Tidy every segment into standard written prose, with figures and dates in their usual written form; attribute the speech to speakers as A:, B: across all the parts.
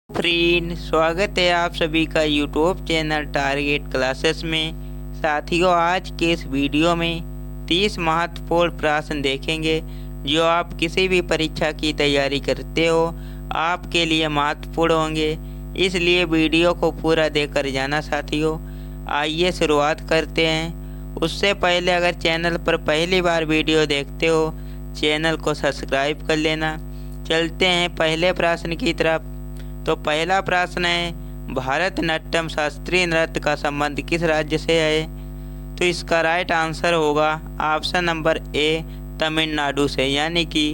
A: Friend, स्वागत है आप सभी का यूट्यूब चैनल टारगेट क्लासेस में। साथियों, आज के इस वीडियो में 30 महत्वपूर्ण प्रश्न देखेंगे जो आप किसी भी परीक्षा की तैयारी करते हो आपके लिए महत्वपूर्ण होंगे, इसलिए वीडियो को पूरा देखकर जाना। साथियों, आइए शुरुआत करते हैं। उससे पहले अगर चैनल पर पहली बार वीडियो देखते हो चैनल को सब्सक्राइब कर लेना। चलते हैं पहले प्रश्न की तरफ। तो पहला प्रश्न है, भारतनाट्यम शास्त्रीय नृत्य का संबंध किस राज्य से है? तो इसका राइट आंसर होगा ऑप्शन नंबर ए, तमिलनाडु से, यानी कि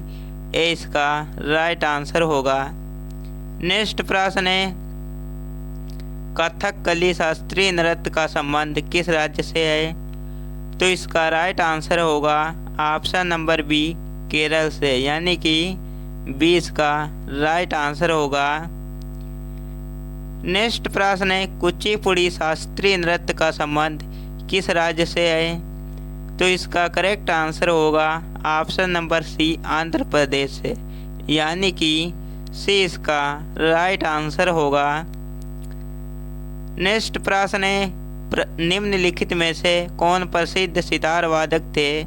A: ए इसका राइट आंसर होगा। नेक्स्ट प्रश्न है, कथकली शास्त्रीय नृत्य का संबंध किस राज्य से है? तो इसका राइट आंसर होगा ऑप्शन नंबर बी, केरल से, यानी कि बी इसका राइट आंसर होगा। नेक्स्ट प्रश्न है, कुचिपुड़ी शास्त्रीय नृत्य का संबंध किस राज्य से है? तो इसका करेक्ट आंसर होगा option number C, Andhra Pradesh से, यानी कि सी इसका राइट आंसर होगा। नेक्स्ट प्रश्न है, निम्नलिखित में से कौन प्रसिद्ध सितार वादक थे?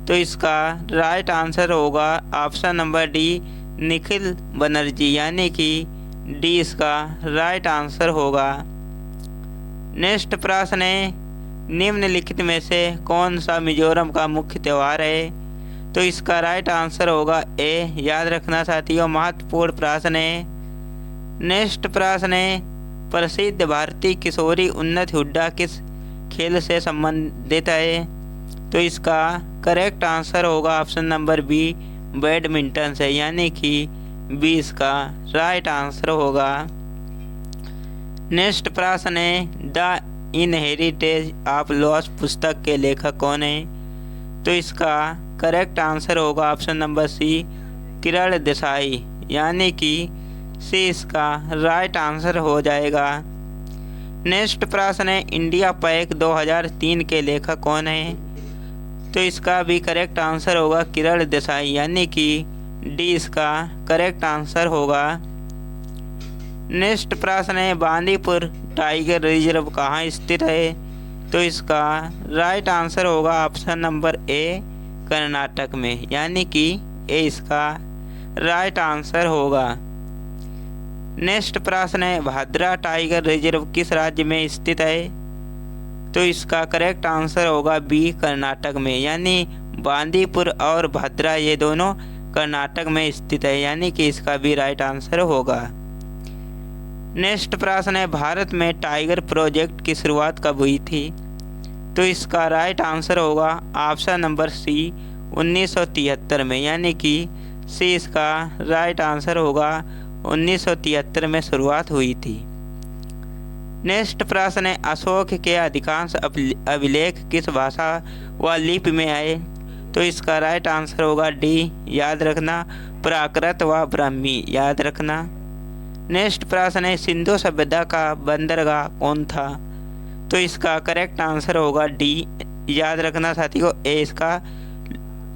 A: तो इसका राइट आंसर होगा option number D, Nikhil Banerjee, यानी कि डी इसका राइट आंसर होगा। नेक्स्ट प्रश्न है, निम्नलिखित में से कौन सा मिजोरम का मुख्य त्यौहार है? तो इसका राइट आंसर होगा ए। याद रखना साथियों, महत्वपूर्ण प्रश्न है। नेक्स्ट प्रश्न है, प्रसिद्ध भारतीय किशोरी उन्नत हुड्डा किस खेल से संबंधित है? तो इसका करेक्ट आंसर होगा ऑप्शन नंबर बी, बैडमिंटन से, यानी कि बी इसका राइट आंसर होगा। नेक्स्ट प्रश्न है, द इनहेरिटेज ऑफ लॉस्ट पुस्तक के लेखक कौन है? तो इसका करेक्ट आंसर होगा option number C, Kiran Desai, यानी कि सी इसका राइट आंसर हो जाएगा। नेक्स्ट प्रश्न है, इंडिया पैक 2003 के लेखक कौन है? तो इसका भी करेक्ट आंसर होगा किरण देसाई, यानी कि डी इसका करेक्ट आंसर होगा। नेक्स्ट प्रश्न है, बांदीपुर टाइगर रिजर्व कहाँ स्थित है? तो इसका राइट आंसर होगा ऑप्शन नंबर ए, कर्नाटक में, यानी कि ए इसका राइट आंसर होगा। नेक्स्ट प्रश्न है, भद्रा टाइगर रिजर्व किस राज्य में स्थित है? तो इसका करेक्ट आंसर होगा बी, कर्नाटक में, यानी बांदीपुर और भद्रा ये दोनों कर्नाटक में स्थित है, यानी कि इसका भी राइट आंसर होगा। नेक्स्ट प्रश्न है, भारत में टाइगर प्रोजेक्ट की शुरुआत कब हुई थी? तो इसका राइट आंसर होगा ऑप्शन नंबर सी, 1973 में, यानी कि सी इसका राइट आंसर होगा। 1973 में शुरुआत हुई थी। नेक्स्ट प्रश्न है, अशोक के अधिकांश अभिलेख किस भाषा व लिपि में आए? तो इसका राइट आंसर होगा डी, याद रखना, प्राकृत व ब्राह्मी, याद रखना। नेक्स्ट प्रश्न है, सिंधु सभ्यता का बंदरगाह कौन था? तो इसका करेक्ट आंसर होगा डी, याद रखना साथियों, ए इसका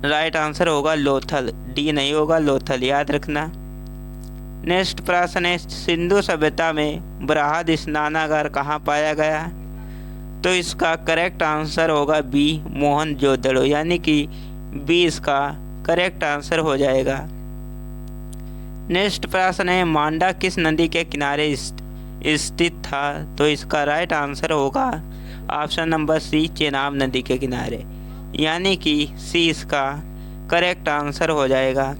A: राइट आंसर होगा लोथल, डी नहीं होगा, लोथल, याद रखना। नेक्स्ट प्रश्न है, सिंधु सभ्यता में बृहद स्नानागार कहाँ पाया गया? तो इसका करेक्ट आंसर होगा बी, मोहनजोदड़ो, यानी कि बी इसका करेक्ट आंसर हो जाएगा। नेक्स्ट प्रश्न है, मांडा किस नदी के किनारे स्थित था? तो इसका राइट आंसर होगा ऑप्शन नंबर सी, चेनाब नदी के किनारे, यानी कि सी इसका करेक्ट आंसर हो जाएगा।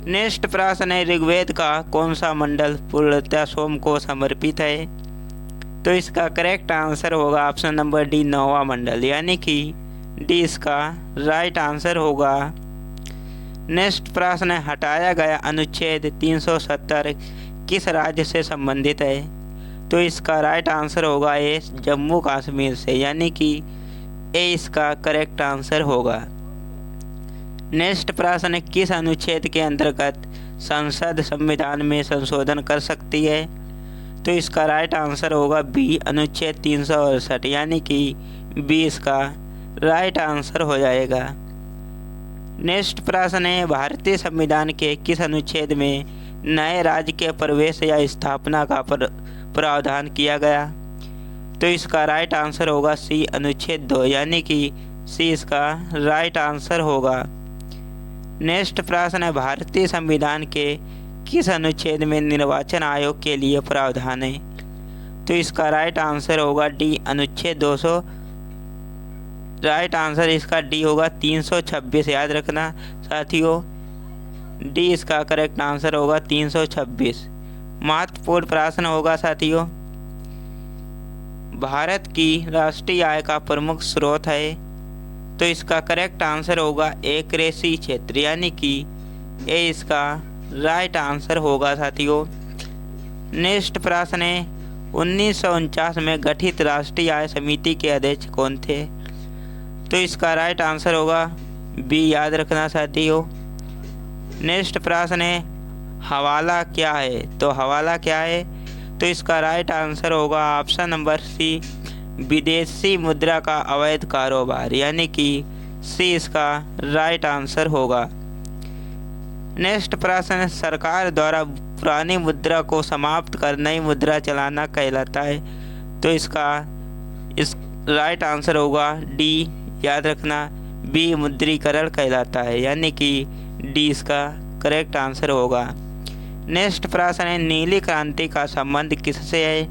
A: नेक्स्ट प्रश्न है, ऋग्वेद का कौन सा मंडल पूर्णतः सोम को समर्पित है? तो इसका करेक्ट आंसर होगा ऑप्शन नंबर डी, 9वां मंडल, यानी कि डी इसका राइट आंसर होगा। नेक्स्ट प्रश्न है, हटाया गया अनुच्छेद 370 किस राज्य से संबंधित है? तो इसका राइट आंसर होगा ए, जम्मू कश्मीर से, यानी कि ए इसका करेक्ट आंसर होगा। नेक्स्ट प्रश्न है, किस अनुच्छेद के अंतर्गत संसद संविधान में संशोधन कर सकती है? तो इसका राइट आंसर होगा बी, अनुच्छेद 368, यानी कि बी इसका राइट आंसर हो जाएगा। नेक्स्ट प्रश्न है, भारतीय संविधान के किस अनुच्छेद में नए राज्य के प्रवेश या स्थापना का प्रावधान किया गया? तो इसका राइट आंसर होगा सी, अनुच्छेद 2, यानी कि सी इसका राइट आंसर होगा। नेक्स्ट प्रश्न है, भारतीय संविधान के किस अनुच्छेद में निर्वाचन आयोग के लिए प्रावधान है? तो इसका राइट आंसर होगा डी, अनुच्छेद 200। राइट आंसर इसका डी होगा 326, याद रखना साथियों, डी इसका करेक्ट आंसर होगा 326। महत्वपूर्ण प्रश्न होगा साथियों, भारत की राष्ट्रीय आय का प्रमुख स्रोत है? तो इसका करेक्ट आंसर होगा ए, कृषि क्षेत्र, यानी कि ए इसका राइट आंसर होगा साथियों। नेक्स्ट प्रश्न है, 1949 में गठित राष्ट्रीय आय समिति के अध्यक्ष कौन थे? तो इसका राइट आंसर होगा बी, याद रखना साथियों। नेक्स्ट प्रश्न है, हवाला क्या है? तो हवाला क्या है? तो इसका राइट आंसर होगा ऑप्शन नंबर सी, विदेशी मुद्रा का अवैध कारोबार, यानी कि सी इसका राइट आंसर होगा। नेक्स्ट प्रश्न, सरकार द्वारा पुरानी मुद्रा को समाप्त कर नई मुद्रा चलाना कहलाता है? तो इसका इस राइट आंसर होगा डी, याद रखना, बी, मुद्रीकरण कहलाता है, यानी कि डी इसका करेक्ट आंसर होगा। नेक्स्ट प्रश्न है, नीली क्रांति का संबंध किससे है?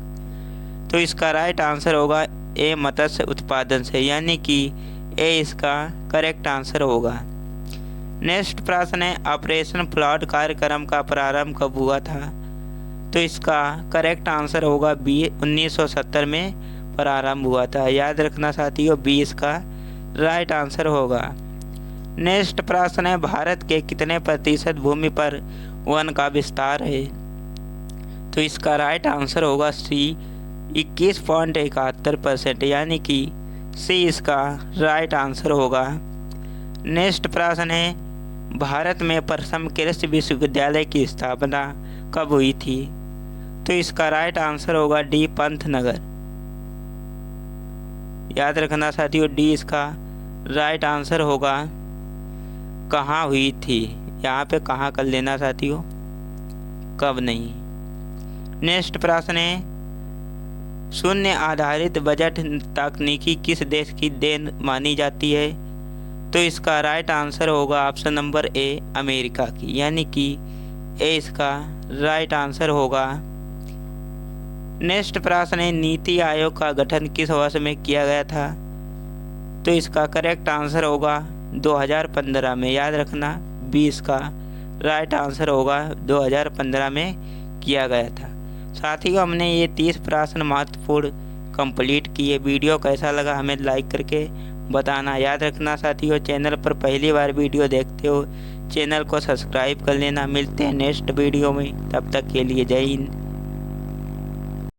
A: तो इसका राइट आंसर होगा ए, मत्स्य उत्पादन से, यानी कि ए इसका करेक्ट आंसर होगा। नेक्स्ट प्रश्न है, ऑपरेशन फ्लड कार्यक्रम का प्रारंभ कब हुआ था? तो इसका करेक्ट आंसर होगा बी, 1970 में प्रारंभ हुआ था, याद रखना साथियों, बी इसका राइट आंसर होगा। नेक्स्ट प्रश्न है, भारत के कितने प्रतिशत भूमि पर वन का विस्तार है? तो इसका राइट आंसर होगा सी, 21.71%, यानी कि सी इसका राइट आंसर होगा। नेक्स्ट प्रश्न है, भारत में प्रथम कृषि विश्वविद्यालय की स्थापना कब हुई थी? तो इसका राइट आंसर होगा डी, पंतनगर, याद रखना साथियों, डी इसका राइट आंसर होगा। कहाँ हुई थी, यहाँ पे कहाँ कर लेना साथियों, कब नहीं। नेक्स्ट प्रश्न है, शून्य आधारित बजट तकनीकी किस देश की देन मानी जाती है? तो इसका राइट आंसर होगा ऑप्शन नंबर ए, अमेरिका की, यानी कि ए इसका राइट आंसर होगा। नेक्स्ट प्रश्न है, नीति आयोग का गठन किस वर्ष में किया गया था? तो इसका करेक्ट आंसर होगा 2015 में, याद रखना, बी इसका राइट आंसर होगा, 2015 में किया गया था। साथियों, हमने ये 30 प्रश्न महत्वपूर्ण कंप्लीट किए। वीडियो कैसा लगा हमें लाइक करके बताना। याद रखना साथियों, चैनल पर पहली बार वीडियो देखते हो चैनल को सब्सक्राइब कर लेना। मिलते हैं नेक्स्ट वीडियो में, तब तक के लिए जय हिंद।